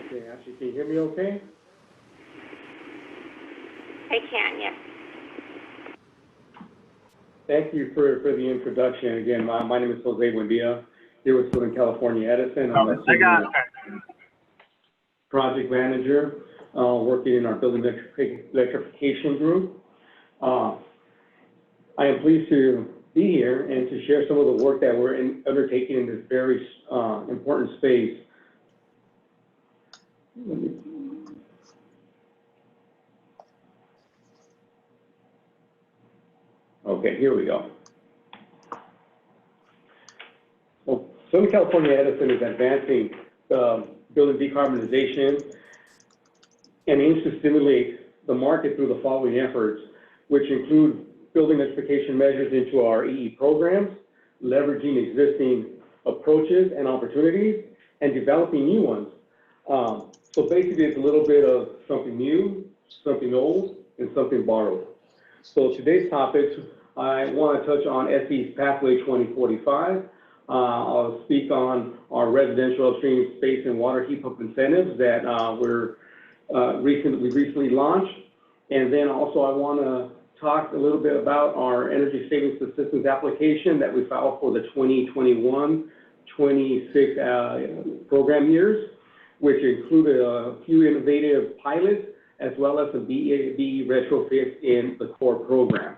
Okay, Ashley, can you hear me okay? I can, yes. Thank you for the introduction. Again, my name is Jose Buendia, here with Southern California Edison. I'm a senior project manager working in our building electrification group. I am pleased to be here and to share some of the work that we're undertaking in this very important space. Okay, here we go. Well, Southern California Edison is advancing building decarbonization and aims to stimulate the market through the following efforts, which include building electrification measures into our EE programs, leveraging existing approaches and opportunities, and developing new ones. So basically, it's a little bit of something new, something old, and something borrowed. So today's topics, I want to touch on SE's Pathway 2045. I'll speak on our residential upstream space and water heat pump incentives that we recently launched. And then also I want to talk a little bit about our energy savings assistance application that we filed for the 2021-26 program years, which included a few innovative pilots as well as a BAB retrofit in the core program.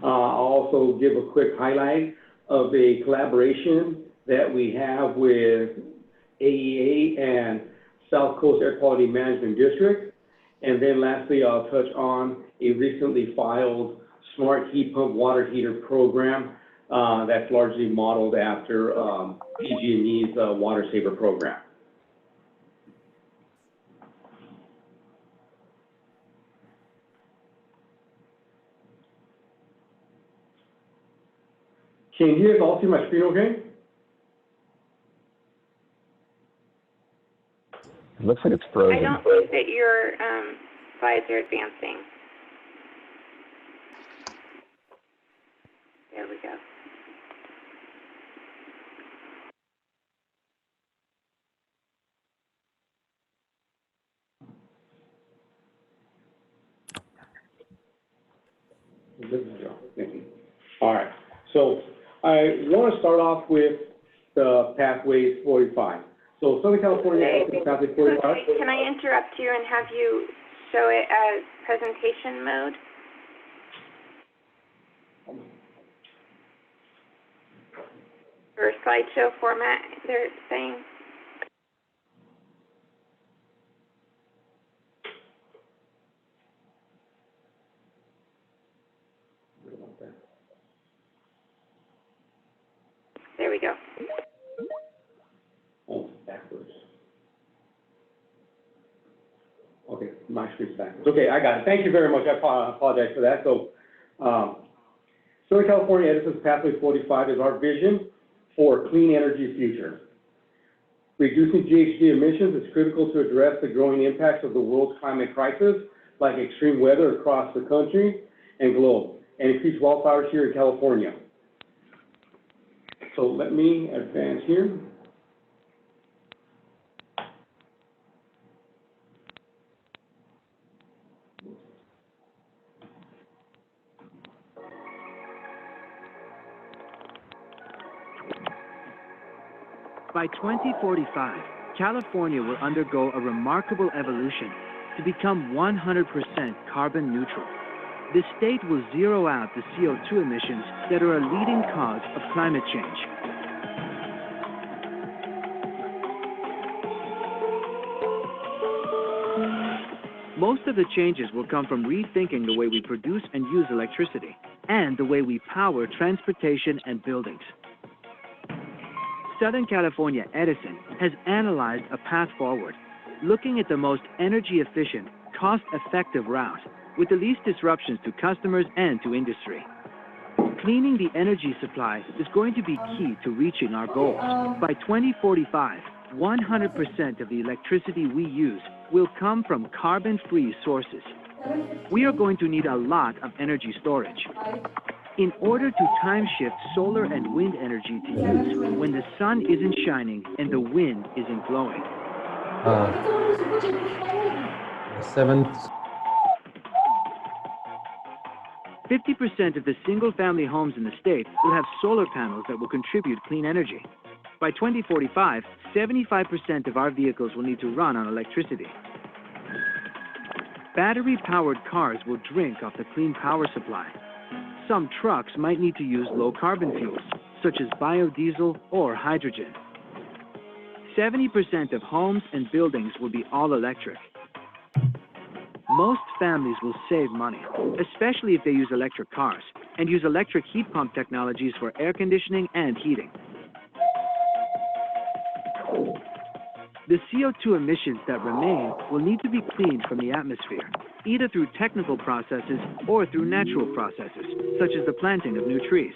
I'll also give a quick highlight of a collaboration that we have with AEA and South Coast Air Quality Management District. And then lastly, I'll touch on a recently filed smart heat pump water heater program that's largely modeled after PG&E's Water Saver program. Can you guys all see my screen okay? It looks like it's frozen. I don't think that your slides are advancing. There we go. Thank you. All right. So I want to start off with the Pathway 45. So Southern California Pathway 45. Can I interrupt you and have you show it as presentation mode? Or slideshow format, they're saying? There we go. Oh, backwards. Okay, my screen's backwards. Okay, I got it. Thank you very much. I apologize for that. So, Southern California Edison's Pathway 45 is our vision for a clean energy future. Reducing GHG emissions is critical to address the growing impacts of the world's climate crisis, like extreme weather across the country and globe, and increased wildfires here in California. So let me advance here. By 2045, California will undergo a remarkable evolution to become 100% carbon neutral. The state will zero out the CO2 emissions that are a leading cause of climate change. Most of the changes will come from rethinking the way we produce and use electricity and the way we power transportation and buildings. Southern California Edison has analyzed a path forward, looking at the most energy-efficient, cost-effective route with the least disruptions to customers and to industry. Cleaning the energy supply is going to be key to reaching our goals. By 2045, 100% of the electricity we use will come from carbon-free sources. We are going to need a lot of energy storage. In order to time-shift solar and wind energy to use when the sun isn't shining and the wind isn't blowing. The seventh. 50% of the single-family homes in the state will have solar panels that will contribute clean energy. By 2045, 75% of our vehicles will need to run on electricity. Battery-powered cars will drink off the clean power supply. Some trucks might need to use low-carbon fuels, such as biodiesel or hydrogen. 70% of homes and buildings will be all electric. Most families will save money, especially if they use electric cars, and use electric heat pump technologies for air conditioning and heating. The CO2 emissions that remain will need to be cleaned from the atmosphere, either through technical processes or through natural processes, such as the planting of new trees.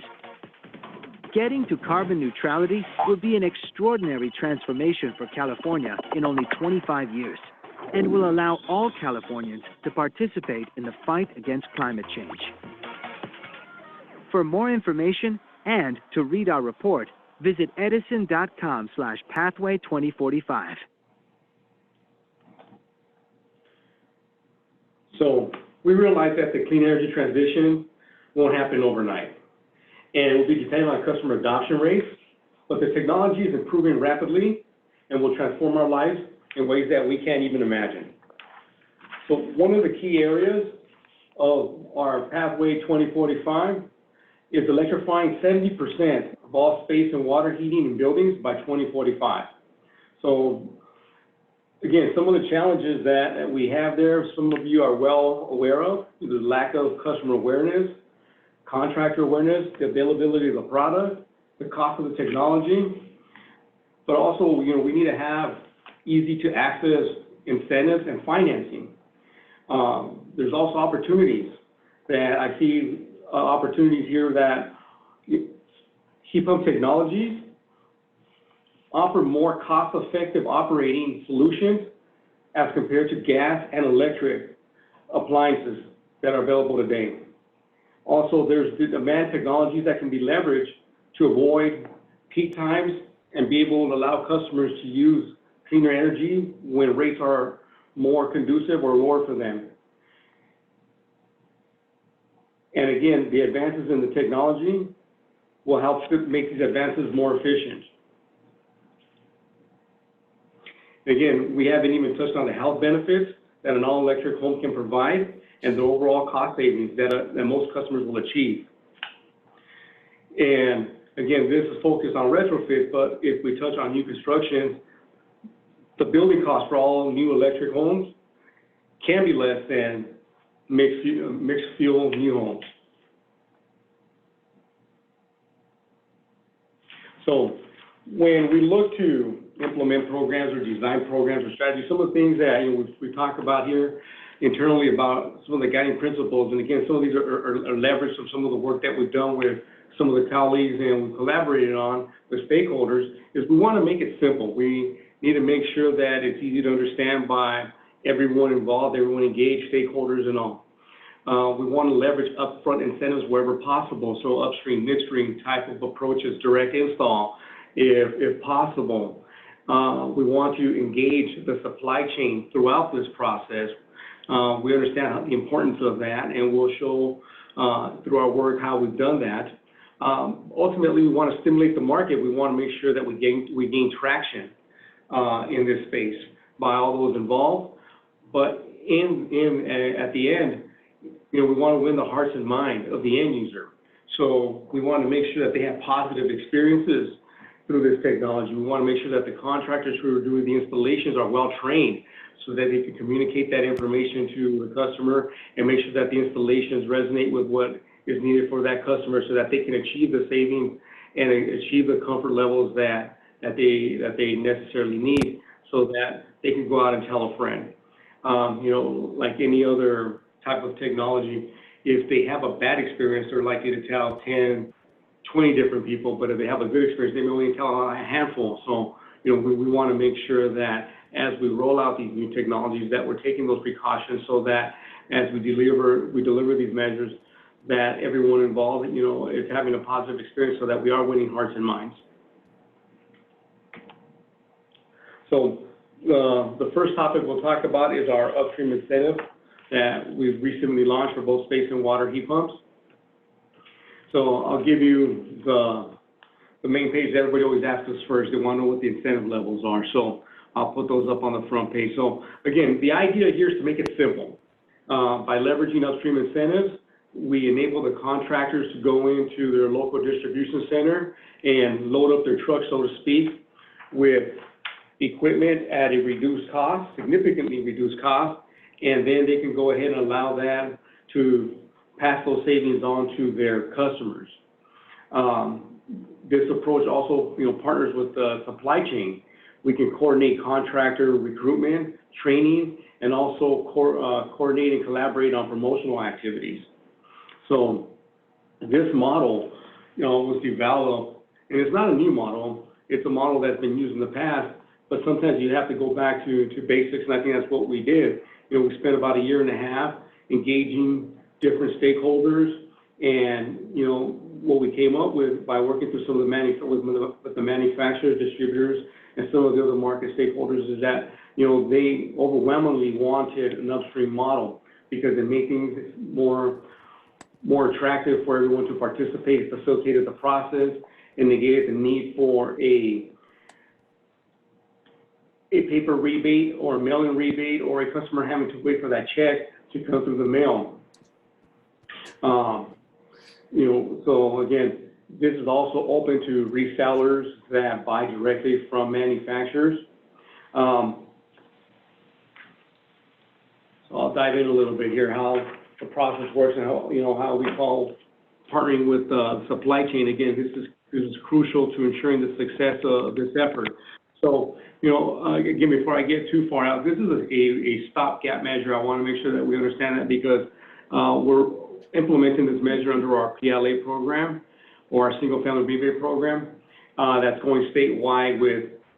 Getting to carbon neutrality will be an extraordinary transformation for California in only 25 years, and will allow all Californians to participate in the fight against climate change. For more information and to read our report, visit edison.com/pathway2045. So we realize that the clean energy transition won't happen overnight, and it will be dependent on customer adoption rates, but the technology is improving rapidly and will transform our lives in ways that we can't even imagine. So one of the key areas of our Pathway 2045 is electrifying 70% of all space and water heating in buildings by 2045. So again, some of the challenges that we have there, some of you are well aware of, the lack of customer awareness, contractor awareness, the availability of the product, the cost of the technology, but also, we need to have easy to access incentives and financing. There's also opportunities that I see, opportunities here that heat pump technologies offer more cost-effective operating solutions as compared to gas and electric appliances that are available today. Also, there's demand technologies that can be leveraged to avoid peak times and be able to allow customers to use cleaner energy when rates are more conducive or lower for them. And again, the advances in the technology will help to make these advances more efficient. Again, we haven't even touched on the health benefits that an all-electric home can provide and the overall cost savings that most customers will achieve. And again, this is focused on retrofit, but if we touch on new construction, the building cost for all new electric homes can be less than mixed fuel new homes. So when we look to implement programs or design programs or strategies, some of the things that we talk about here internally about some of the guiding principles, and again, some of these are leveraged from some of the work that we've done with some of the colleagues and we've collaborated on with stakeholders, is we want to make it simple. We need to make sure that it's easy to understand by everyone involved, everyone engaged, stakeholders and all. We want to leverage upfront incentives wherever possible, so upstream, midstream type of approaches, direct install, if possible. We want to engage the supply chain throughout this process. We understand the importance of that, and we'll show through our work how we've done that. Ultimately, we want to stimulate the market. We want to make sure that we gain traction in this space by all those involved. But at the end, we want to win the hearts and minds of the end user. So we want to make sure that they have positive experiences through this technology. We want to make sure that the contractors who are doing the installations are well trained so that they can communicate that information to the customer and make sure that the installations resonate with what is needed for that customer so that they can achieve the savings and achieve the comfort levels that they necessarily need so that they can go out and tell a friend. Like any other type of technology, if they have a bad experience, they're likely to tell 10, 20 different people, but if they have a good experience, they may only tell a handful. So, we want to make sure that as we roll out these new technologies, that we're taking those precautions so that as we deliver these measures, that everyone involved, is having a positive experience so that we are winning hearts and minds. So, The first topic we'll talk about is our upstream incentive that we've recently launched for both space and water heat pumps. So I'll give you the main page that everybody always asks us first. They want to know what the incentive levels are. So I'll put those up on the front page. So again, the idea here is to make it simple. By leveraging upstream incentives, we enable the contractors to go into their local distribution center and load up their truck, so to speak, with equipment at a reduced cost, significantly reduced cost, and then they can go ahead and allow them to pass those savings on to their customers. This approach also, partners with the supply chain. We can coordinate contractor recruitment, training, and also coordinate and collaborate on promotional activities. So this model, was developed, and it's not a new model. It's a model that's been used in the past, but sometimes you have to go back to basics, and I think that's what we did. We spent about 1.5 years engaging different stakeholders, and what we came up with by working through some of the manufacturers, distributors, and some of the other market stakeholders is that they overwhelmingly wanted an upstream model because it made things more attractive for everyone to participate, facilitated the process, and negated the need for a paper rebate or a mail-in rebate or a customer having to wait for that check to come through the mail. So again, this is also open to resellers that buy directly from manufacturers. So I'll dive in a little bit here, how the process works and how we call partnering with the supply chain. Again, this is crucial to ensuring the success of this effort. So, again, before I get too far out, this is a stopgap measure. I want to make sure that we understand that because we're implementing this measure under our PLA program or our single family rebate program that's going statewide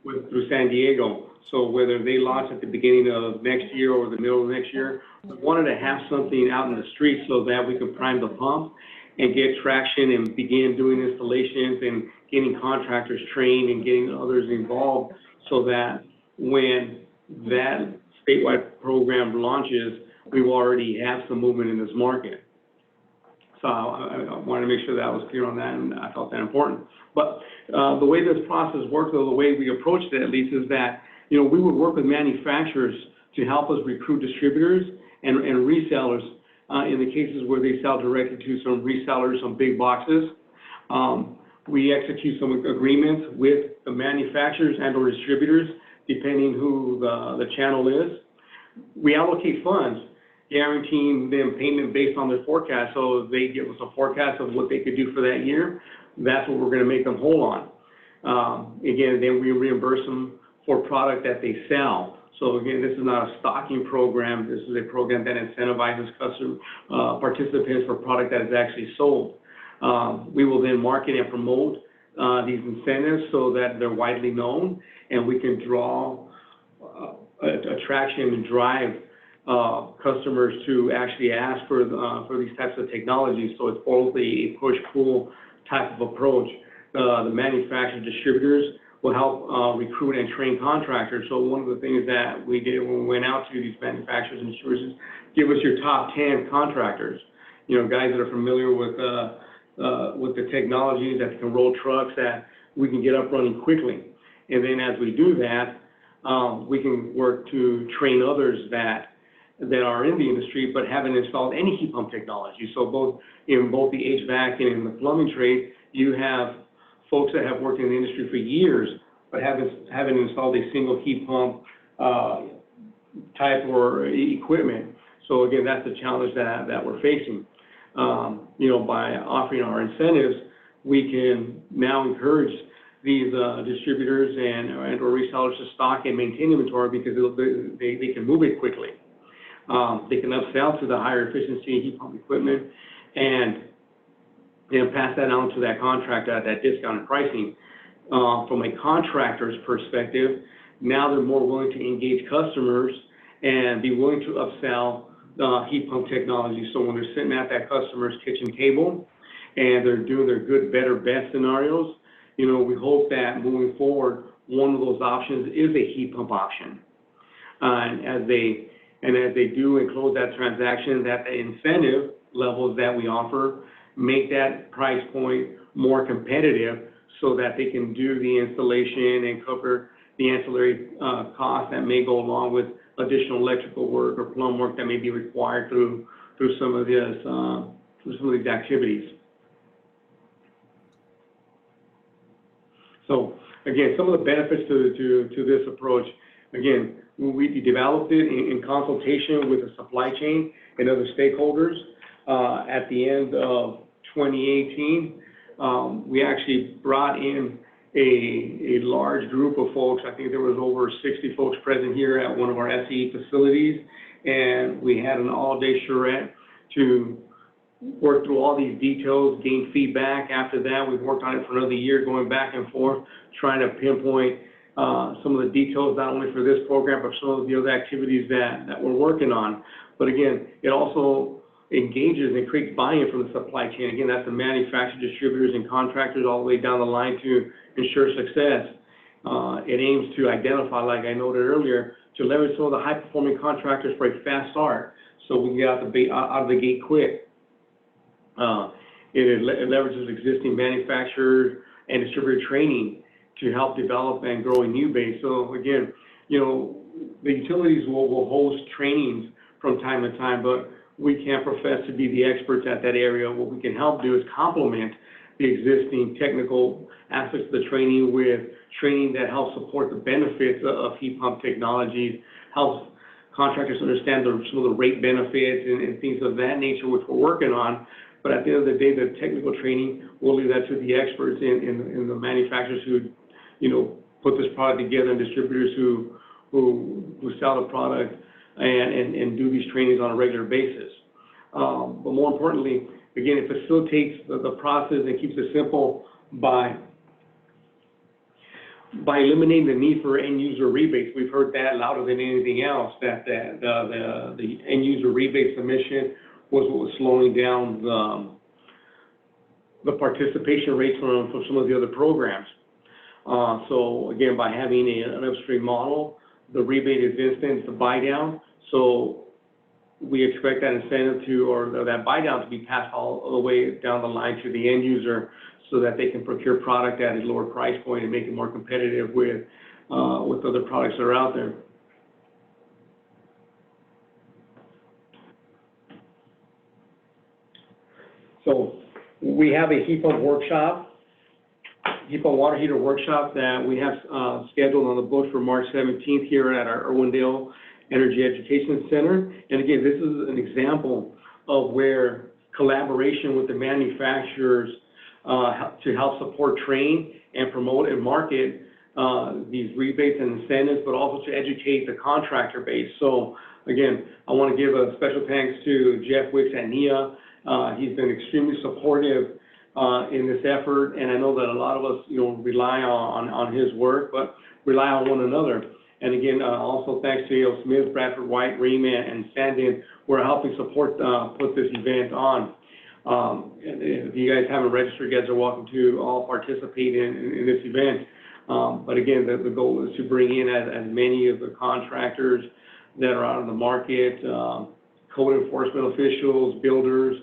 through San Diego. So whether they launch at the beginning of next year or the middle of next year, we wanted to have something out in the street so that we could prime the pump and get traction and begin doing installations and getting contractors trained and getting others involved so that when that statewide program launches, we will already have some movement in this market. So I wanted to make sure that I was clear on that, and I felt that important. But the way this process works, or the way we approached it at least, is that we would work with manufacturers to help us recruit distributors and resellers in the cases where they sell directly to some resellers, some big boxes. We execute some agreements with the manufacturers and or distributors, depending who the channel is. We allocate funds, guaranteeing them payment based on their forecast. So they give us a forecast of what they could do for that year. That's what we're going to make them whole on. Again, then we reimburse them for product that they sell. So again, this is not a stocking program. This is a program that incentivizes customer participants for product that is actually sold. We will then market and promote these incentives so that they're widely known, and we can draw attraction and drive customers to actually ask for these types of technologies. So it's both a push-pull type of approach. The manufacturers, distributors will help recruit and train contractors. So one of the things that we did when we went out to these manufacturers and distributors is give us your top 10 contractors, guys that are familiar with the technologies that can roll trucks that we can get up running quickly. And then as we do that, we can work to train others that are in the industry but haven't installed any heat pump technology. So both the HVAC and in the plumbing trade, you have folks that have worked in the industry for years but haven't installed a single heat pump type or equipment. So again, that's the challenge that we're facing. By offering our incentives, we can now encourage these distributors and or resellers to stock and maintain inventory because they can move it quickly. They can upsell to the higher efficiency heat pump equipment and pass that on to that contractor at that discounted pricing. From a contractor's perspective, now they're more willing to engage customers and be willing to upsell heat pump technology. So when they're sitting at that customer's kitchen table and they're doing their good, better, best scenarios, we hope that moving forward, one of those options is a heat pump option. And as they do and close that transaction, that the incentive levels that we offer make that price point more competitive so that they can do the installation and cover the ancillary costs that may go along with additional electrical work or plumb work that may be required through some of these activities. So again, some of the benefits to this approach, again, we developed it in consultation with the supply chain and other stakeholders. At the end of 2018, we actually brought in a large group of folks. I think there was over 60 folks present here at one of our SE facilities, and we had an all-day charrette to work through all these details, gain feedback. After that, we've worked on it for another year, going back and forth, trying to pinpoint some of the details, not only for this program, but some of the other activities that we're working on. But again, it also engages and creates buy-in from the supply chain. Again, that's the manufacturers, distributors, and contractors all the way down the line to ensure success. It aims to identify, like I noted earlier, to leverage some of the high-performing contractors for a fast start, so we can get out of the gate quick. It leverages existing manufacturer and distributor training to help develop and grow a new base. So again, you know, the utilities will host trainings from time to time, but we can't profess to be the experts at that area. What we can help do is complement the existing technical aspects of the training with training that helps support the benefits of heat pump technologies, helps contractors understand some of the rate benefits and things of that nature, which we're working on. But at the end of the day, the technical training, we'll leave that to the experts in the manufacturers who, you know, put this product together, and distributors who sell the product and do these trainings on a regular basis. But more importantly, again, it facilitates the process and keeps it simple by eliminating the need for end user rebates. We've heard that louder than anything else, that the end user rebate submission was what was slowing down the participation rates from some of the other programs. So again, by having an upstream model, the rebate is instant, the buy down. So we expect that incentive or that buy down to be passed all the way down the line to the end user, so that they can procure product at a lower price point and make it more competitive with other products that are out there. So we have a heat pump workshop, heat pump water heater workshop that we have scheduled on the books for March 17th here at our Irwindale Energy Education Center. And again, this is an example of where collaboration with the manufacturers to help support, train, and promote and market these rebates and incentives, but also to educate the contractor base. So again, I want to give a special thanks to Jeff Wicks at NIA. He's been extremely supportive in this effort, and I know that a lot of us, you know, rely on his work, but rely on one another. And again, also thanks to A.L. Smith, Bradford White, Ream, and Sandin, who are helping support put this event on. And if you guys haven't registered, you guys are welcome to all participate in this event. But again, the goal is to bring in as many of the contractors that are out in the market, code enforcement officials, builders,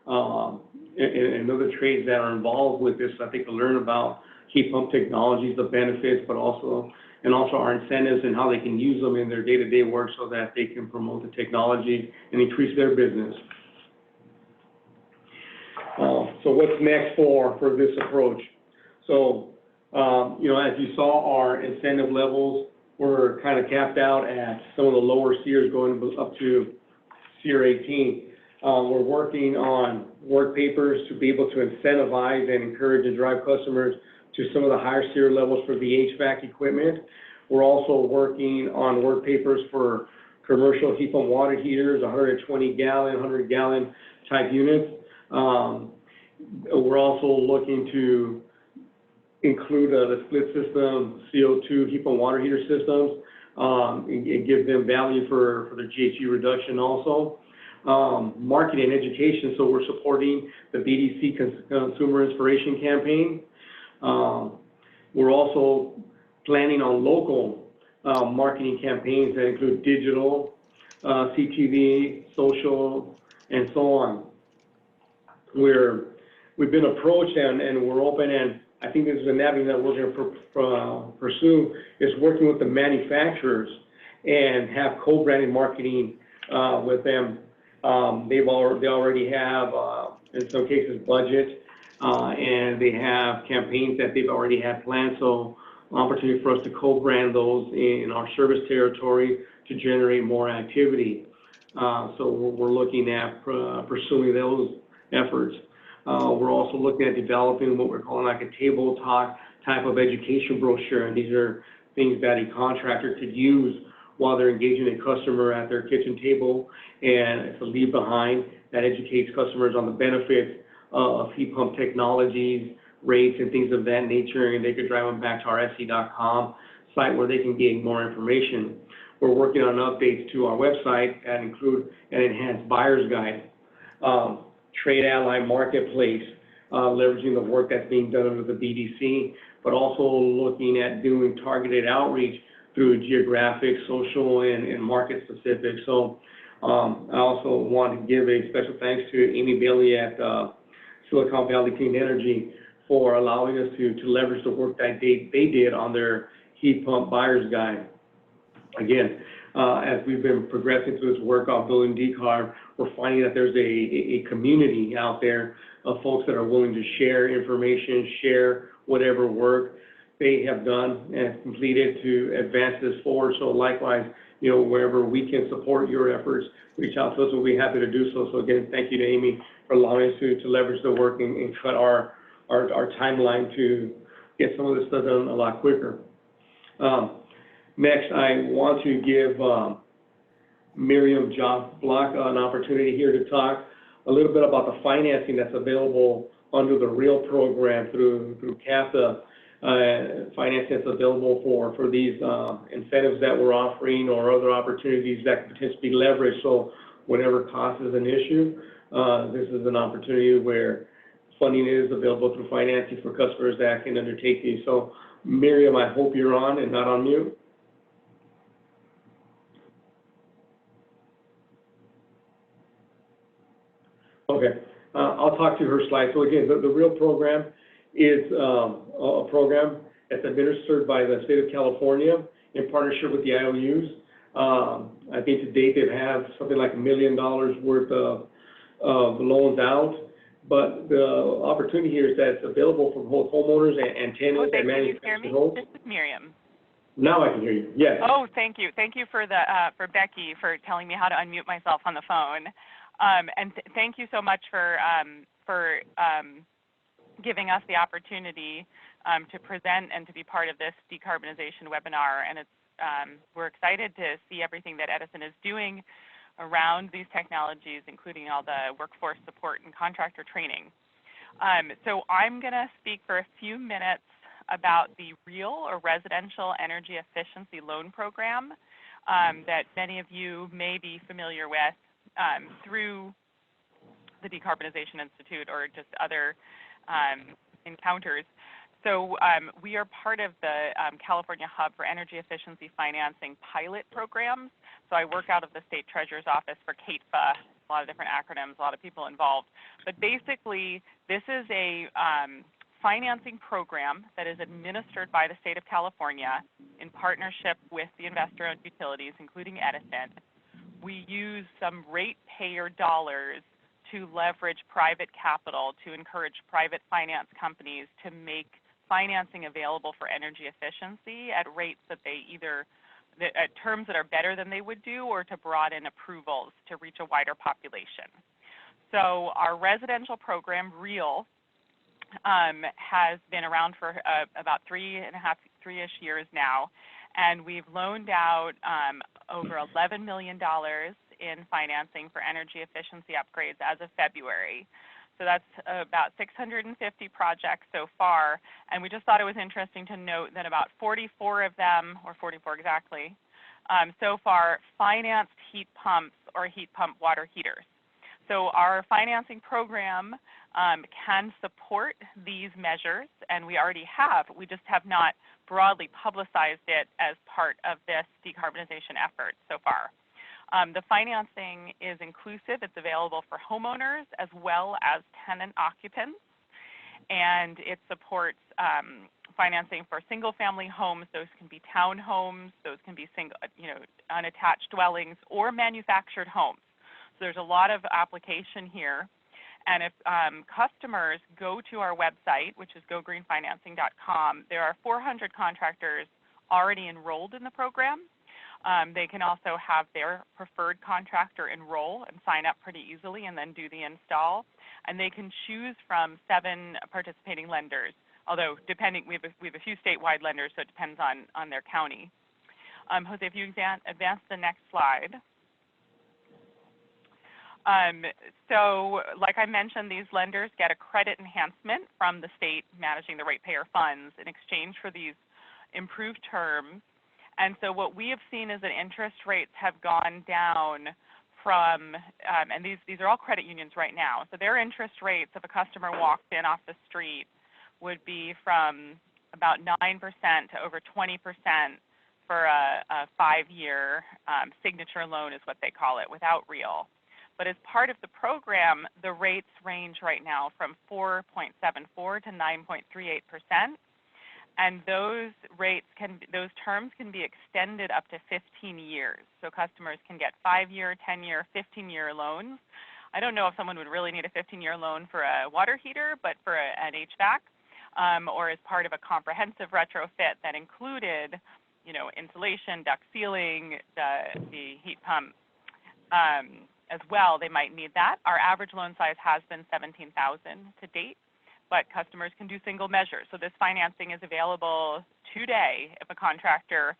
and other trades that are involved with this, I think, to learn about heat pump technologies, the benefits, but also our incentives and how they can use them in their day-to-day work so that they can promote the technology and increase their business. So what's next for this approach? So, you know, as you saw, our incentive levels were kind of capped out at some of the lower SEERs going up to SEER 18. We're working on work papers to be able to incentivize and encourage and drive customers to some of the higher SEER levels for the HVAC equipment. We're also working on work papers for commercial heat pump water heaters, 120-gallon, 100-gallon type units. We're also looking to include the split system CO2 heat pump water heater systems and give them value for the GHG reduction also. Marketing and education, so we're supporting the BDC Consumer Inspiration Campaign. We're also planning on local marketing campaigns that include digital, CTV, social, and so on. We've been approached and we're open, and I think this is an avenue that we're going to pursue, is working with the manufacturers and have co-branded marketing with them. They already have, in some cases, budget, and they have campaigns that they've already had planned. So, opportunity for us to co-brand those in our service territory to generate more activity. So we're looking at pursuing those efforts. We're also looking at developing what we're calling like a table talk type of education brochure, and these are things that a contractor could use while they're engaging a customer at their kitchen table, and it's a leave behind that educates customers on the benefits of heat pump technologies, rates, and things of that nature, and they could drive them back to our SC.com site where they can gain more information. We're working on updates to our website that include an enhanced buyer's guide, trade ally marketplace, leveraging the work that's being done under the BDC, but also looking at doing targeted outreach through geographic, social, and market specific. So I also want to give a special thanks to Amy Bailey at Silicon Valley Clean Energy for allowing us to leverage the work that they did on their heat pump buyer's guide. Again, as we've been progressing through this work on building decarb, we're finding that there's a community out there of folks that are willing to share information, share whatever work they have done and completed to advance this forward. So likewise, you know, wherever we can support your efforts, reach out to us. We'll be happy to do so. So again, thank you to Amy for allowing us to leverage the work and cut our timeline to get some of this stuff done a lot quicker. Next, I want to give Miriam Block an opportunity here to talk a little bit about the financing that's available under the REAL program through CAFTA, financing that's available for these incentives that we're offering or other opportunities that could potentially be leveraged. So whenever cost is an issue, this is an opportunity where funding is available through financing for customers that can undertake these. So Miriam, I hope you're on and not on mute. Okay, I'll talk to her slide. So again, the REAL program is a program that's administered by the state of California in partnership with the IOUs. I think to date they've had something like $1 million worth of loans out, but the opportunity here is that it's available for both homeowners and tenants and manufacturers. Oh, this is Miriam. Now I can hear you. Yes. Oh, thank you. Thank you for Becky for telling me how to unmute myself on the phone. And thank you so much for giving us the opportunity to present and to be part of this decarbonization webinar. And it's, we're excited to see everything that Edison is doing around these technologies, including all the workforce support and contractor training. So I'm going to speak for a few minutes about the REAL, or Residential Energy Efficiency Loan Program, that many of you may be familiar with through the Decarbonization Institute or just other encounters. So we are part of the California Hub for Energy Efficiency Financing pilot programs. So I work out of the State Treasurer's Office for CATFA, a lot of different acronyms, a lot of people involved. But basically, this is a financing program that is administered by the state of California in partnership with the investor-owned utilities, including Edison. We use some ratepayer dollars to leverage private capital to encourage private finance companies to make financing available for energy efficiency at rates that they either, at terms that are better than they would do, or to broaden approvals to reach a wider population. So our residential program, REAL, has been around for about 3.5-ish years now, and we've loaned out over $11 million in financing for energy efficiency upgrades as of February. So that's about 650 projects so far, and we just thought it was interesting to note that about 44 of them, or 44 exactly, so far financed heat pumps or heat pump water heaters. So our financing program can support these measures, and we already have. We just have not broadly publicized it as part of this decarbonization effort so far. The financing is inclusive. It's available for homeowners as well as tenant occupants, and it supports financing for single-family homes. Those can be townhomes. Those can be unattached dwellings or manufactured homes. So there's a lot of application here. And if customers go to our website, which is gogreenfinancing.com, there are 400 contractors already enrolled in the program. They can also have their preferred contractor enroll and sign up pretty easily and then do the install. And they can choose from 7 participating lenders, although depending, we have a few statewide lenders, so it depends on their county. Jose, if you advance the next slide. So like I mentioned, these lenders get a credit enhancement from the state managing the ratepayer funds in exchange for these improved terms. And so what we have seen is that interest rates have gone down from, and these are all credit unions right now, so their interest rates, if a customer walked in off the street, would be from about 9% to over 20% for a 5-year signature loan is what they call it, without real. But as part of the program, the rates range right now from 4.74 to 9.38%, and those terms can be extended up to 15 years. So customers can get 5-year, 10-year, 15-year loans. I don't know if someone would really need a 15-year loan for a water heater, but for an HVAC, or as part of a comprehensive retrofit that included, insulation, duct sealing, the heat pump, as well, they might need that. Our average loan size has been $17,000 to date, but customers can do single measures. So this financing is available today if a contractor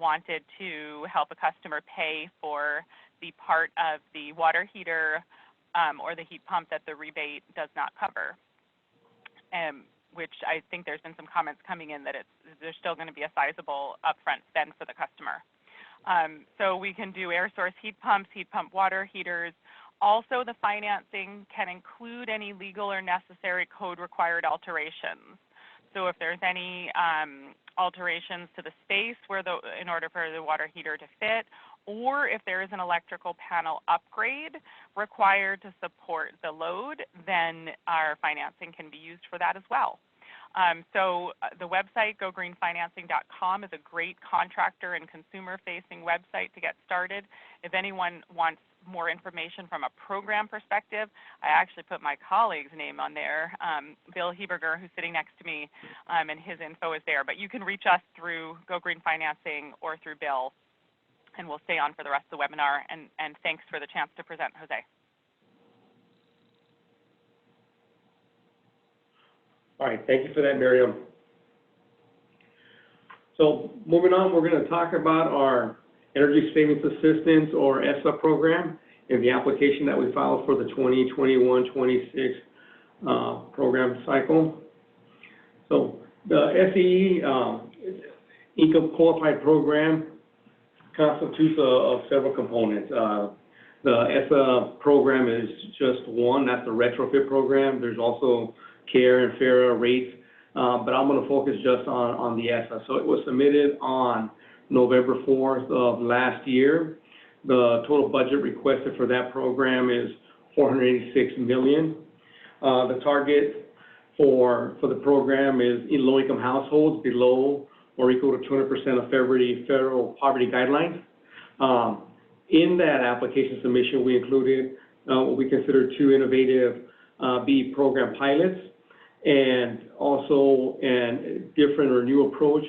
wanted to help a customer pay for the part of the water heater or the heat pump that the rebate does not cover, which I think there's been some comments coming in that there's still going to be a sizable upfront spend for the customer. So we can do air source heat pump water heaters. Also, the financing can include any legal or necessary code required alterations. So if there's any alterations to the space in order for the water heater to fit, or if there is an electrical panel upgrade required to support the load, then our financing can be used for that as well. So the website, gogreenfinancing.com, is a great contractor and consumer-facing website to get started. If anyone wants more information from a program perspective, I actually put my colleague's name on there, Bill Heberger, who's sitting next to me, and his info is there. But you can reach us through Go Green Financing or through Bill, and we'll stay on for the rest of the webinar. And thanks for the chance to present, Jose. All right, thank you for that, Miriam. So moving on, we're going to talk about our Energy Savings Assistance, or ESSA program, and the application that we filed for the 2021-26 program cycle. So the SEE Income Qualified Program constitutes of several components. The ESSA program is just one, that's the retrofit program. There's also care and fairer rates, but I'm going to focus just on the ESSA. So it was submitted on November 4th of last year. The total budget requested for that program is $486 million. The target for the program is in low-income households below or equal to 200% of federal poverty guidelines. In that application submission, we included what we consider 2 innovative BE program pilots, and also a different or new approach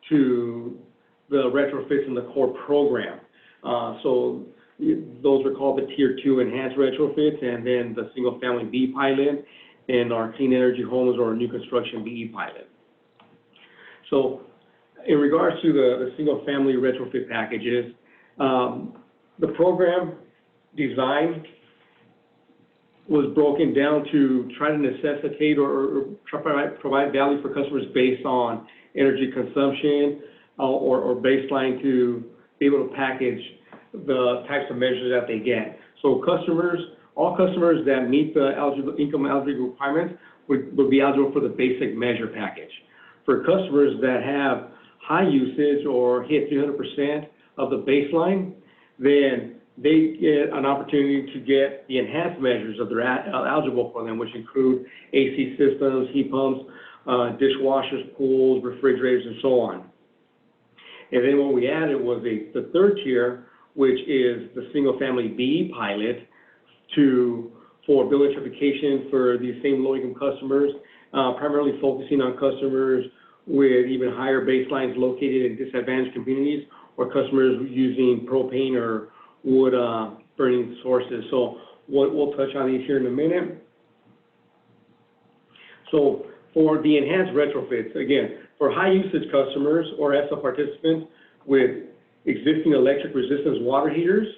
to the retrofits in the core program. So those are called the Tier 2 enhanced retrofits, and then the single family B pilot, and our clean energy homes or new construction BE pilot. So in regards to the single family retrofit packages, the program design was broken down to try to necessitate or provide value for customers based on energy consumption, or baseline to be able to package the types of measures that they get. So customers all customers that meet the income eligibility requirements would be eligible for the basic measure package. For customers that have high usage or hit 300% of the baseline, then they get an opportunity to get the enhanced measures that they're eligible for them, which include AC systems, heat pumps, dishwashers, pools, refrigerators, and so on. And then what we added was the third tier, which is the single-family B pilot for bill electrification for these same low-income customers, primarily focusing on customers with even higher baselines located in disadvantaged communities or customers using propane or wood burning sources. So we'll touch on these here in a minute. So for the enhanced retrofits, again, for high usage customers or ESSA participants with existing electric resistance water heaters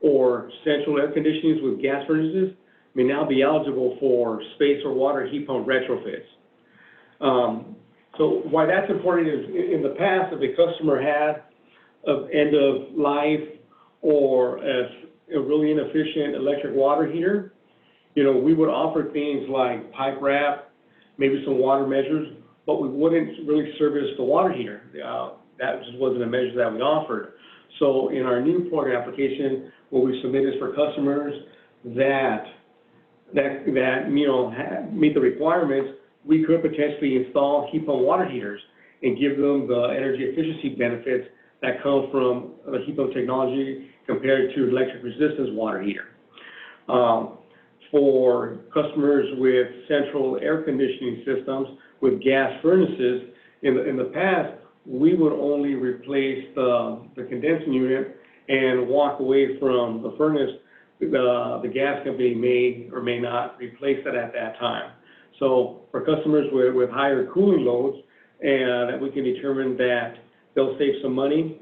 or central air conditionings with gas furnaces may now be eligible for space or water heat pump retrofits. So why that's important is in the past, if a customer had an end of life or a really inefficient electric water heater, we would offer things like pipe wrap, maybe some water measures, but we wouldn't really service the water heater. That just wasn't a measure that we offered. So in our new program application, what we submitted is for customers that meet the requirements, we could potentially install heat pump water heaters and give them the energy efficiency benefits that come from the heat pump technology compared to electric resistance water heater. For customers with central air conditioning systems with gas furnaces, in the past, we would only replace the condensing unit and walk away from the furnace. The gas company may or may not replace it at that time. So for customers with higher cooling loads and that we can determine that they'll save some money,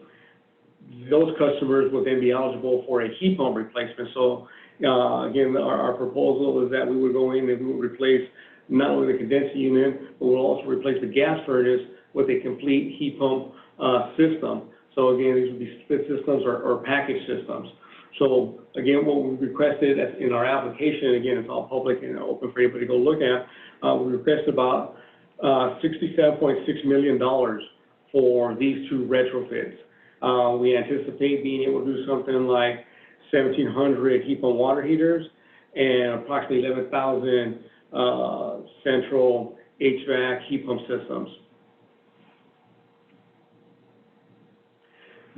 those customers will then be eligible for a heat pump replacement. So again, our proposal is that we would go in and we would replace not only the condensing unit, but we'll also replace the gas furnace with a complete heat pump system. So again, these would be split systems or package systems. So again, what we requested in our application, again, it's all public and open for anybody to go look at, we requested about $67.6 million for these two retrofits. We anticipate being able to do something like 1,700 heat pump water heaters and approximately 11,000 central HVAC heat pump systems.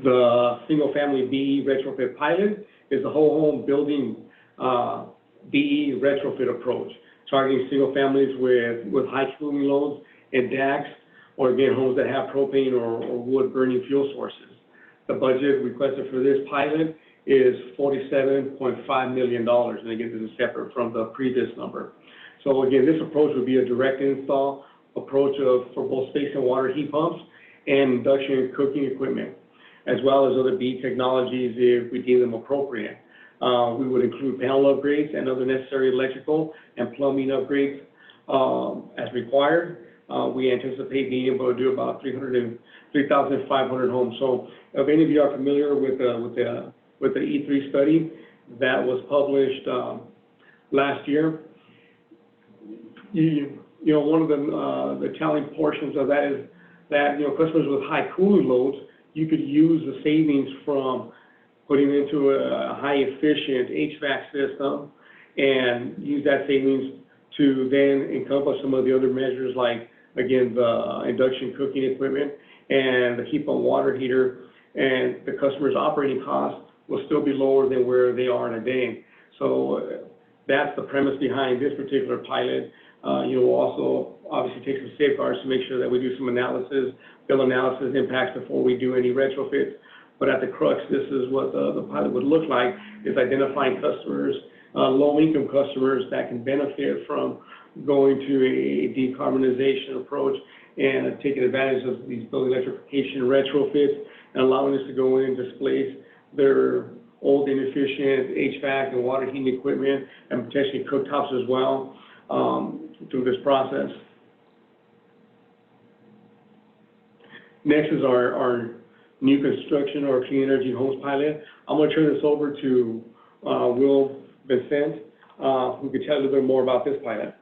The single-family BE retrofit pilot is a whole home building BE retrofit approach, targeting single families with high cooling loads and DACs, or again, homes that have propane or wood burning fuel sources. The budget requested for this pilot is $47.5 million, and again, this is separate from the previous number. So again, this approach would be a direct install approach for both space and water heat pumps and induction cooking equipment, as well as other BE technologies if we deem them appropriate. We would include panel upgrades and other necessary electrical and plumbing upgrades as required. We anticipate being able to do about 3,500 homes. So if any of you are familiar with the E3 study that was published last year, one of the challenging portions of that is that customers with high cooling loads, you could use the savings from putting into a high efficient HVAC system and use that savings to then encompass some of the other measures like, again, the induction cooking equipment and the heat pump water heater, and the customer's operating costs will still be lower than where they are today. So that's the premise behind this particular pilot. We'll also obviously take some safeguards to make sure that we do some analysis, bill analysis impacts before we do any retrofits. But at the crux, this is what the pilot would look like, is identifying customers, low-income customers that can benefit from going to a decarbonization approach and taking advantage of these building electrification retrofits and allowing us to go in and displace their old inefficient HVAC and water heating equipment and potentially cooktops as well through this process. Next is our new construction or clean energy homes pilot. I'm going to turn this over to Will Vincent, who could tell a little bit more about this pilot.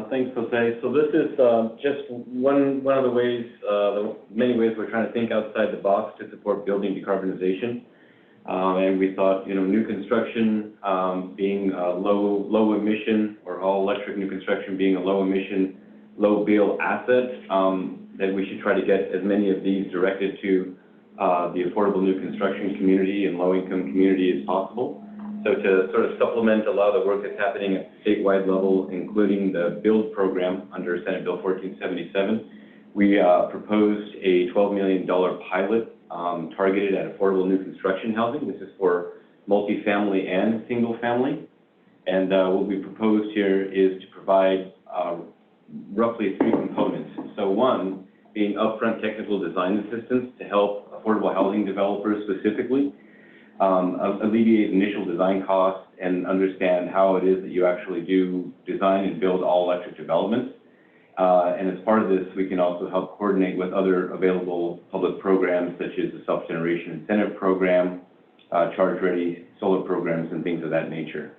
Thanks, Jose. So this is just one of the ways, many ways we're trying to think outside the box to support building decarbonization. And we thought, new construction being a low emission, or all electric new construction being a low emission, low bill asset, that we should try to get as many of these directed to the affordable new construction community and low income community as possible. So to sort of supplement a lot of the work that's happening at the statewide level, including the BUILD program under Senate Bill 1477, we proposed a $12 million pilot targeted at affordable new construction housing. This is for multifamily and single family. And what we proposed here is to provide roughly 3 components. So one being upfront technical design assistance to help affordable housing developers specifically alleviate initial design costs and understand how it is that you actually do design and build all electric developments. And as part of this, we can also help coordinate with other available public programs such as the Self-Generation Incentive Program, Charge-Ready Solar programs, and things of that nature.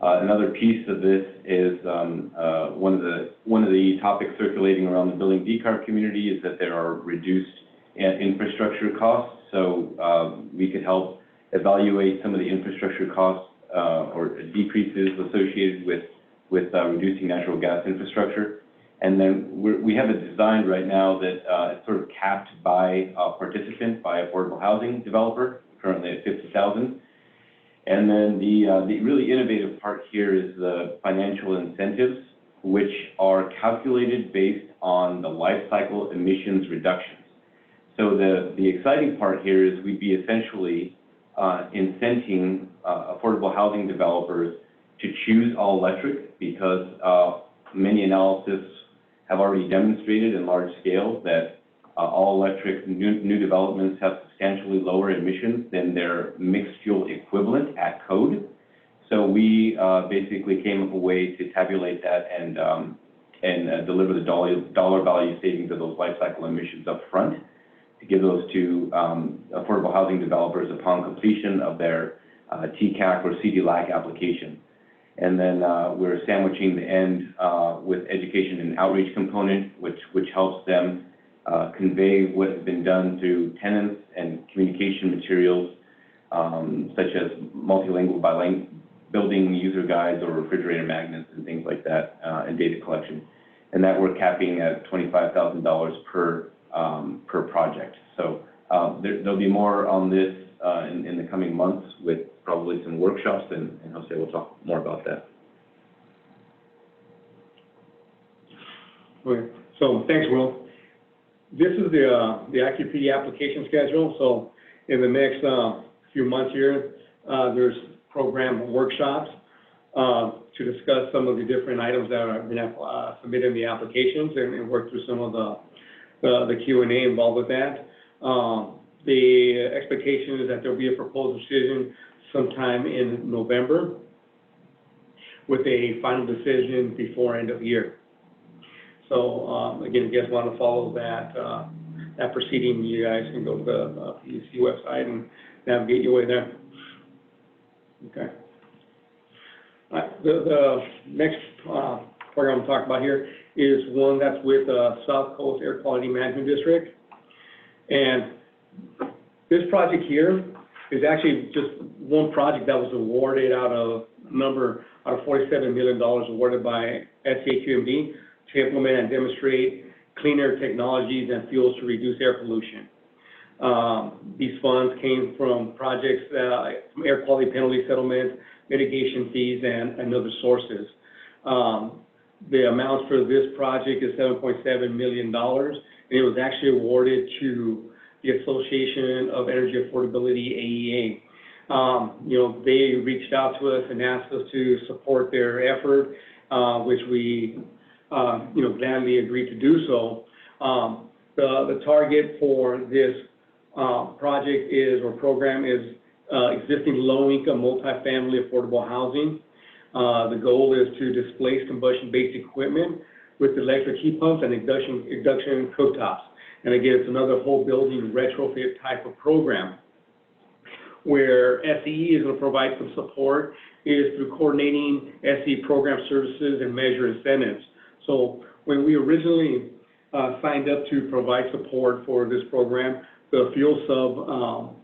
Another piece of this is one of the topics circulating around the building decarb community is that there are reduced infrastructure costs. So we could help evaluate some of the infrastructure costs or decreases associated with reducing natural gas infrastructure. And then we have a design right now that is sort of capped by a participant, by affordable housing developer, currently at 50,000. And then the really innovative part here is the financial incentives, which are calculated based on the life cycle emissions reductions. So the exciting part here is we'd be essentially incenting affordable housing developers to choose all electric because many analysis have already demonstrated in large scale that all electric new developments have substantially lower emissions than their mixed fuel equivalent at code. So we basically came up with a way to tabulate that and deliver the dollar value savings of those life cycle emissions up front to give those to affordable housing developers upon completion of their TCAC or CDLAC application. And then we're sandwiching the end with education and outreach component, which helps them convey what has been done to tenants and communication materials, such as multilingual, bilingual building user guides or refrigerator magnets and things like that, and data collection. And that we're capping at $25,000 per project. So there'll be more on this in the coming months with probably some workshops, and Jose will talk more about that. Okay, so thanks, Will. This is the IQPD application schedule. So in the next few months here, there's program workshops to discuss some of the different items that are been submitted in the applications and work through some of the Q&A involved with that. The expectation is that there'll be a proposed decision sometime in November with a final decision before end of the year. So again, if you guys want to follow that proceeding, you guys can go to the BDC website and navigate your way there. Okay. All right. The next program I'm talking about here is one that's with South Coast Air Quality Management District. And this project here is actually just one project that was awarded out of $47 million awarded by SCAQMD to implement and demonstrate cleaner technologies and fuels to reduce air pollution. These funds came from projects, from air quality penalty settlements, mitigation fees, and other sources. The amounts for this project is $7.7 million, and it was actually awarded to the Association of Energy Affordability, AEA. They reached out to us and asked us to support their effort, which we, gladly agreed to do so. The target for this project program is existing low-income multifamily affordable housing. The goal is to displace combustion-based equipment with electric heat pumps and induction cooktops. And again, it's another whole building retrofit type of program. where SCE is going to provide some support is through coordinating SCE program services and measure incentives. So when we originally signed up to provide support for this program, the fuel sub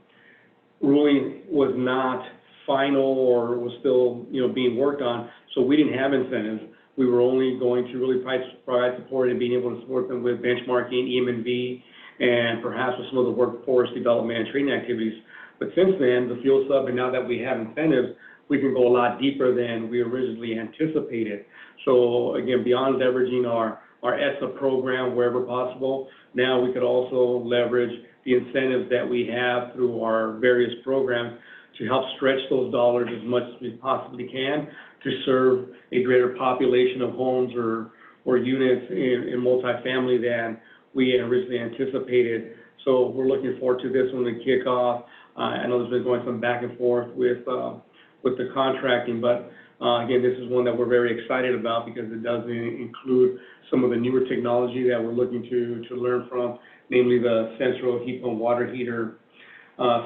ruling was not final or was still, being worked on, so we didn't have incentives. We were only going to really provide support and being able to support them with benchmarking, EM&V, and perhaps with some of the workforce development and training activities. But since then, the fuel sub, and now that we have incentives, we can go a lot deeper than we originally anticipated. So again, beyond leveraging our ESSA program wherever possible, now we could also leverage the incentives that we have through our various programs to help stretch those dollars as much as we possibly can to serve a greater population of homes or units in multifamily than we had originally anticipated. So we're looking forward to this one to kick off. I know there's been going some back and forth with the contracting, but again, this is one that we're very excited about because it does include some of the newer technology that we're looking to learn from, namely the central heat pump water heater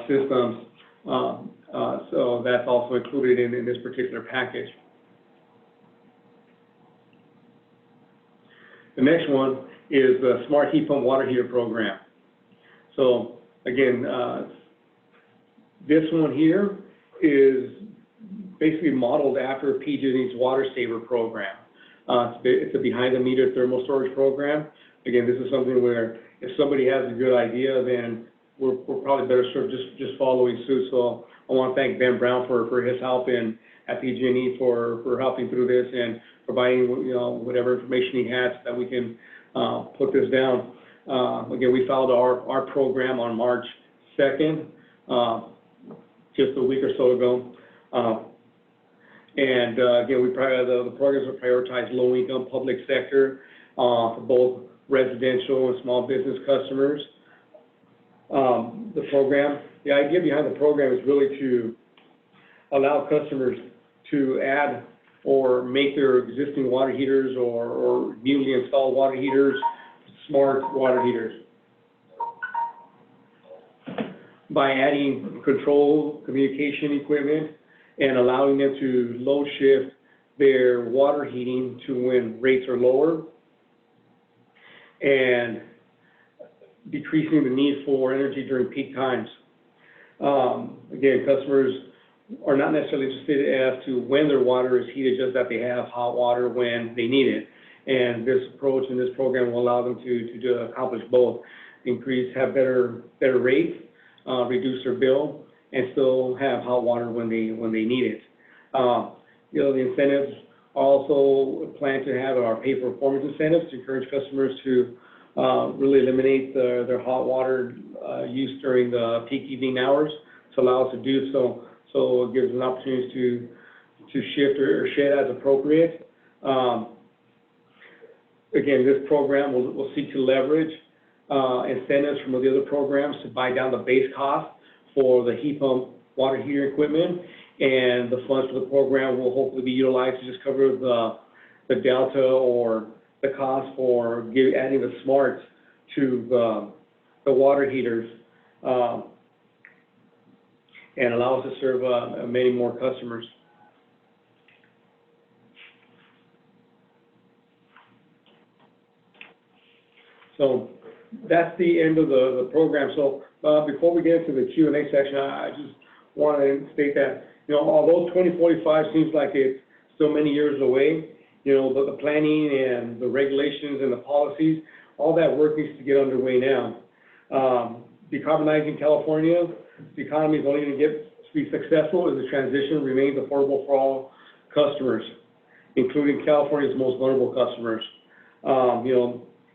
systems. So that's also included in this particular package. The next one is the Smart Heat Pump Water Heater Program. So again, this one here is basically modeled after PG&E's Water Saver program. It's a behind-the-meter thermal storage program. Again, this is something where if somebody has a good idea, then we're probably better served just following suit. So I want to thank Ben Brown for his help at PG&E for helping through this and providing whatever information he has so that we can put this down. Again, we filed our program on March 2nd, just a week or so ago. And again, the programs will prioritize low-income public sector for both residential and small business customers. The idea behind the program is really to allow customers to add or make their existing water heaters or newly installed water heaters smart water heaters by adding control communication equipment and allowing them to load shift their water heating to when rates are lower and decreasing the need for energy during peak times. Again, customers are not necessarily interested as to when their water is heated, just that they have hot water when they need it. And this approach and this program will allow them to accomplish both, have better rates, reduce their bill, and still have hot water when they need it. The incentives also plan to have our pay for performance incentives to encourage customers to really eliminate their hot water use during the peak evening hours to allow us to do so. So it gives an opportunity to shift or shed as appropriate. Again, this program will seek to leverage incentives from the other programs to buy down the base cost for the heat pump water heater equipment, and the funds for the program will hopefully be utilized to just cover the delta or the cost for adding the smarts to the water heaters and allow us to serve many more customers. So that's the end of the program. So before we get into the Q&A section, I just want to state that, although 2045 seems like it's still many years away, but the planning and the regulations and the policies, all that work needs to get underway now. Decarbonizing California, the economy is only going to be successful if the transition remains affordable for all customers, including California's most vulnerable customers.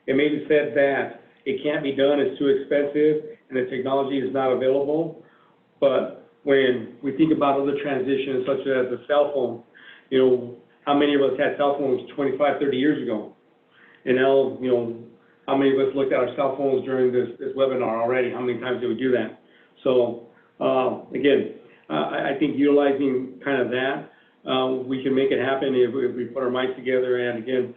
It may be said that it can't be done, it's too expensive, and the technology is not available. But when we think about other transitions, such as the cell phone, how many of us had cell phones 25, 30 years ago? And now, how many of us looked at our cell phones during this webinar already? How many times did we do that? So, again, I think utilizing kind of that, we can make it happen if we put our minds together. And again,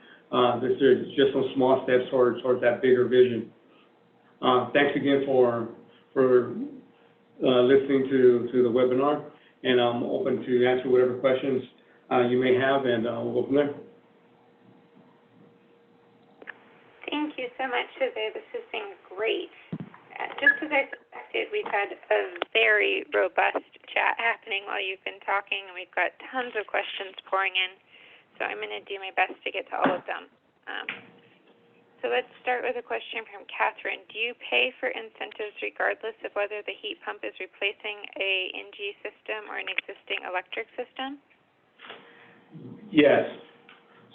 there's just some small steps towards that bigger vision. Thanks again for listening to the webinar, and I'm open to answer whatever questions you may have, and we'll go from there. Thank you so much, Jose. This has been great. Just as I suspected, we've had a very robust chat happening while you've been talking, and we've got tons of questions pouring in. So I'm going to do my best to get to all of them. So let's start with a question from Catherine. Do you pay for incentives regardless of whether the heat pump is replacing a NG system or an existing electric system? Yes.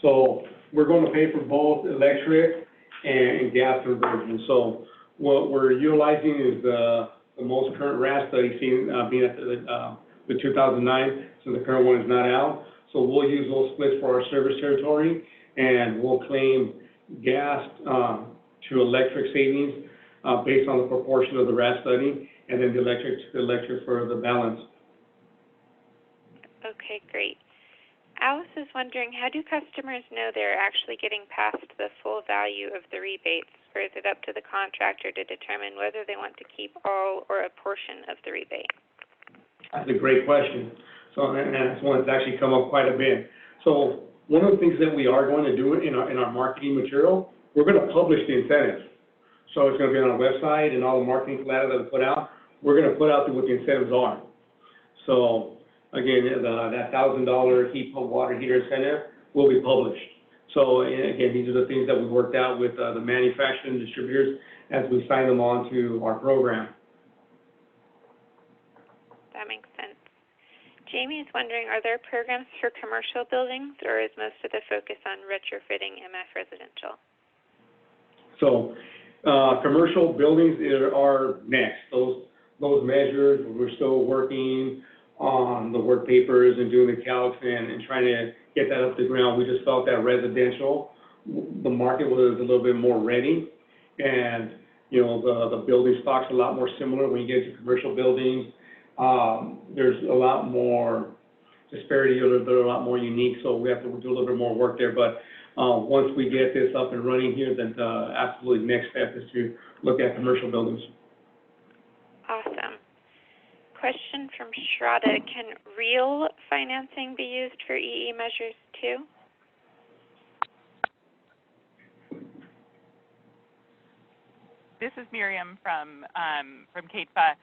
So we're going to pay for both electric and gas conversion. So what we're utilizing is the most current RAS study seen being at the 2009, so the current one is not out. So we'll use those splits for our service territory, and we'll claim gas to electric savings based on the proportion of the RAS study, and then the electric for the balance. Okay, great. Alice is wondering, how do customers know they're actually getting past the full value of the rebates, or is it up to the contractor to determine whether they want to keep all or a portion of the rebate? That's a great question. So, and that's one that's actually come up quite a bit. So one of the things that we are going to do in our marketing material, we're going to publish the incentives. So it's going to be on our website and all the marketing collateral that we put out. We're going to put out what the incentives are. So again, that $1,000 heat pump water heater incentive will be published. So again, these are the things that we worked out with the manufacturing distributors as we sign them on to our program. That makes sense. Jamie is wondering, are there programs for commercial buildings, or is most of the focus on retrofitting MF residential? So commercial buildings are next. Those measures, we're still working on the work papers and doing the calcs and trying to get that up the ground. We just felt that residential, the market was a little bit more ready, and you know the building stock's a lot more similar when you get to commercial buildings. There's a lot more disparity, they're a lot more unique, so we have to do a little bit more work there. But once we get this up and running here, then absolutely next step is to look at commercial buildings. Awesome. Question from Shraddha, can real financing be used for EE measures too? This is Miriam from CATFA.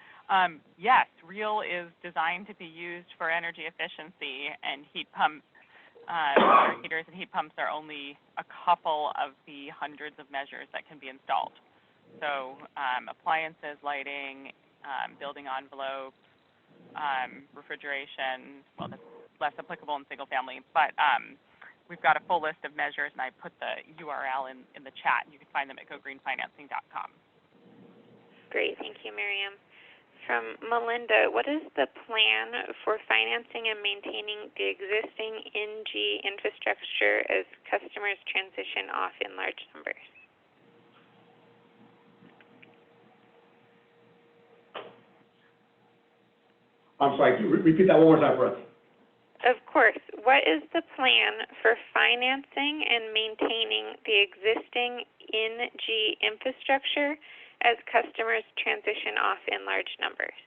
Yes, REAL is designed to be used for energy efficiency, and heat pumps, water heaters and heat pumps are only a couple of the hundreds of measures that can be installed. So appliances, lighting, building envelopes, refrigeration, well, that's less applicable in single family, but we've got a full list of measures, and I put the URL in the chat. You can find them at gogreenfinancing.com. Great, thank you, Miriam. From Melinda, what is the plan for financing and maintaining the existing NG infrastructure as customers transition off in large numbers? I'm sorry, can you repeat that one more time for us? Of course. What is the plan for financing and maintaining the existing NG infrastructure as customers transition off in large numbers?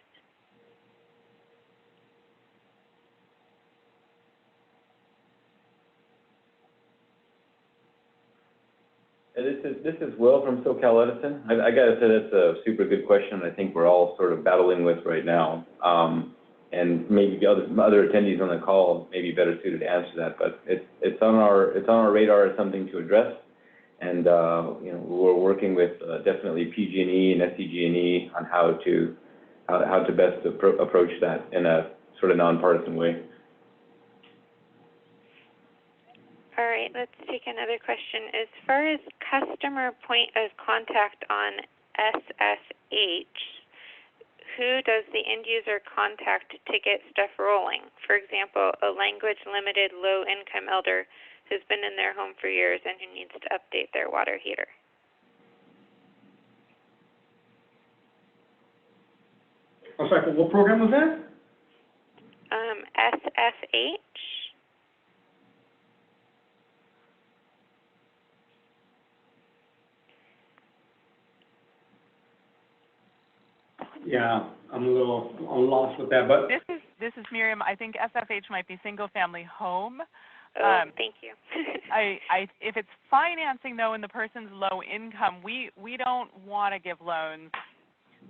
This is Will from SoCal Edison. I got to say that's a super good question. I think we're all sort of battling with right now. And maybe the other attendees on the call may be better suited to answer that. But it's on our radar as something to address. And you know, we're working with definitely PG&E and SDG&E on how to best approach that in a sort of nonpartisan way. All right, let's take another question. As far as customer point of contact on SSH, who does the end user contact to get stuff rolling? For example, a language-limited low-income elder who's been in their home for years and who needs to update their water heater. I'm sorry, what program was that? SSH. Yeah, I'm lost with that, but This is Miriam. I think SFH might be single-family home. Thank you. If it's financing though, and the person's low income, we don't want to give loans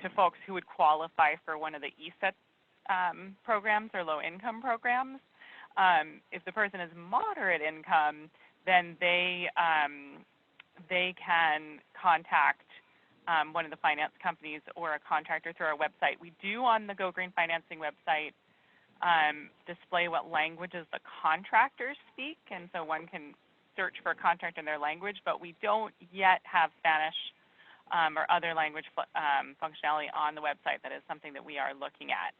to folks who would qualify for one of the ESA programs or low-income programs. If the person is moderate income, then they can contact one of the finance companies or a contractor through our website. We do on the Go Green Financing website display what languages the contractors speak, and so one can search for a contract in their language, but we don't yet have Spanish or other language functionality on the website. That is something that we are looking at.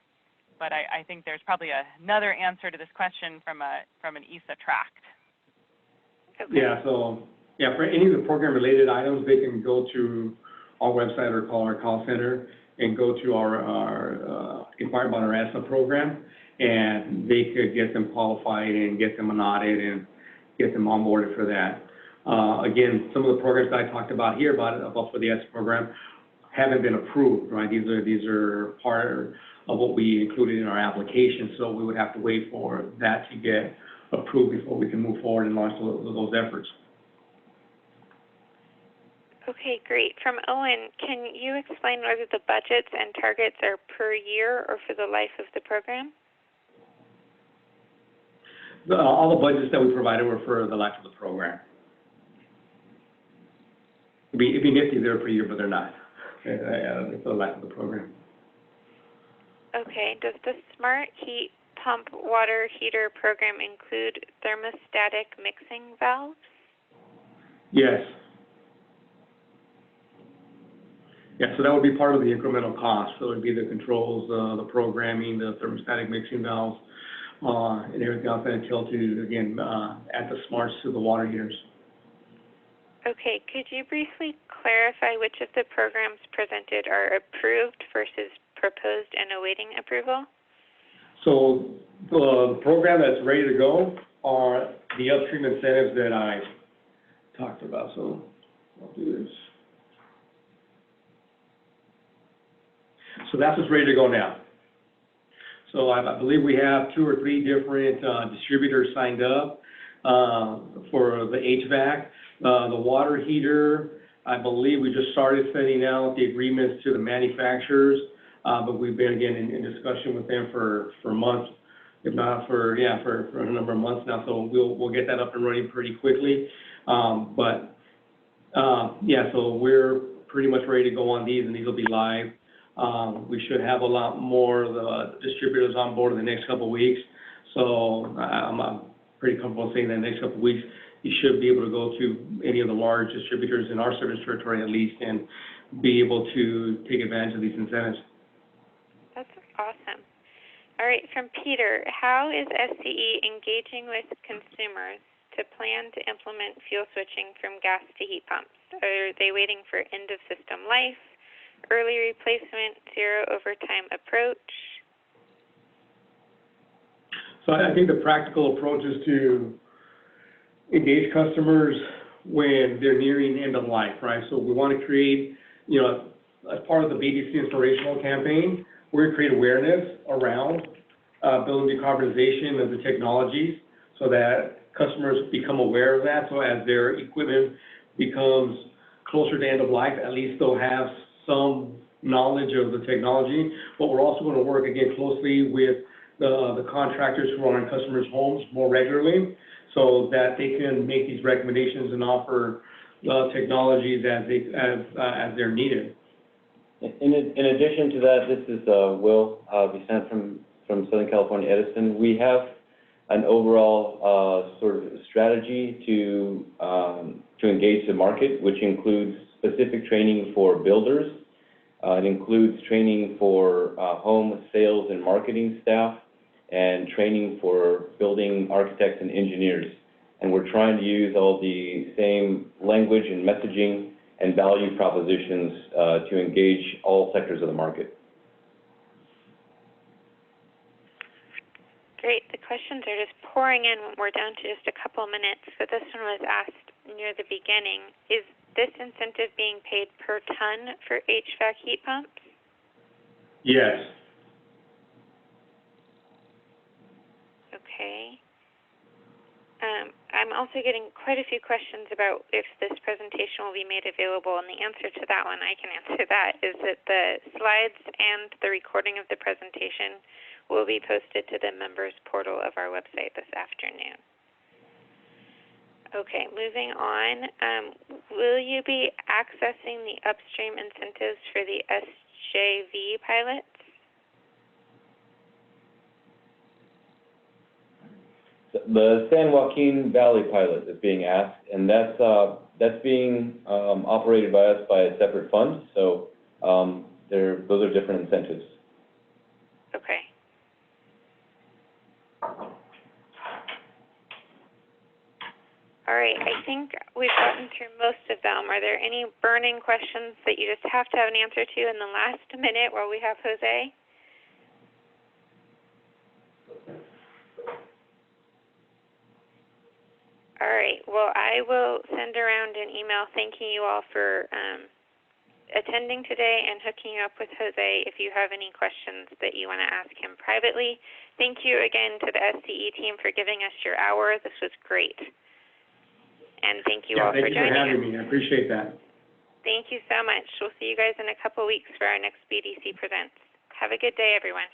But I think there's probably another answer to this question from an ESA tract. Okay. yeah, so for any of the program-related items, they can go to our website or call our call center and go to our inquire about our ESA program, and they could get them qualified and get them an audit and get them onboarded for that. Again, some of the programs that I talked about here about for the ESA program haven't been approved, right? These are part of what we included in our application, so we would have to wait for that to get approved before we can move forward and launch those efforts. Okay, great. From Owen, can you explain whether the budgets and targets are per year or for the life of the program? All the budgets that we provided were for the life of the program. It'd be nifty they're per year, but they're not. It's for the life of the program. Okay. Does the Smart Heat Pump Water Heater program include thermostatic mixing valves? Yes. Yeah, so that would be part of the incremental cost. So it would be the controls, the programming, the thermostatic mixing valves, and everything else that entails to, again, add the smarts to the water heaters. Okay, could you briefly clarify which of the programs presented are approved versus proposed and awaiting approval? So the program that's ready to go are the upstream incentives that I talked about. So I'll do this. So that's what's ready to go now. So I believe we have 2 or 3 different distributors signed up for the HVAC. The water heater, I believe we just started sending out the agreements to the manufacturers, but we've been, again, in discussion with them for months, if not for a number of months now. So we'll get that up and running pretty quickly. So we're pretty much ready to go on these, and these will be live. We should have a lot more of the distributors on board in the next couple of weeks. So I'm pretty comfortable saying that in the next couple of weeks, you should be able to go to any of the large distributors in our service territory at least and be able to take advantage of these incentives. That's awesome. All right, from Peter, how is SCE engaging with consumers to plan to implement fuel switching from gas to heat pumps? Are they waiting for end of system life, early replacement, zero overtime approach? So I think the practical approach is to engage customers when they're nearing end of life, right? So we want to create, as part of the BDC inspirational campaign, we're going to create awareness around building decarbonization of the technologies so that customers become aware of that. So as their equipment becomes closer to end of life, at least they'll have some knowledge of the technology. But we're also going to work, again, closely with the contractors who are in customers' homes more regularly so that they can make these recommendations and offer technologies as they're needed. In addition to that, this is Will Vicente from Southern California Edison. We have an overall sort of strategy to engage the market, which includes specific training for builders. It includes training for home sales and marketing staff and training for building architects and engineers. And we're trying to use all the same language and messaging and value propositions to engage all sectors of the market. Great. The questions are just pouring in. We're down to just a couple minutes, but this one was asked near the beginning. Is this incentive being paid per ton for HVAC heat pumps? Yes. Okay. I'm also getting quite a few questions about if this presentation will be made available, and the answer to that one, I can answer that, is that the slides and the recording of the presentation will be posted to the members portal of our website this afternoon. Okay, moving on. Will you be accessing the upstream incentives for the SJV pilots? The San Joaquin Valley pilot is being asked, and that's being operated by us by a separate fund. So those are different incentives. Okay. All right, I think we've gotten through most of them. Are there any burning questions that you just have to have an answer to in the last minute while we have Jose? All right, well, I will send around an email thanking you all for attending today and hooking you up with Jose if you have any questions that you want to ask him privately. Thank you again to the SCE team for giving us your hour. This was great. And thank you all for joining us. Thank you for having me. I appreciate that. Thank you so much. We'll see you guys in a couple weeks for our next BDC Presents. Have a good day, everyone.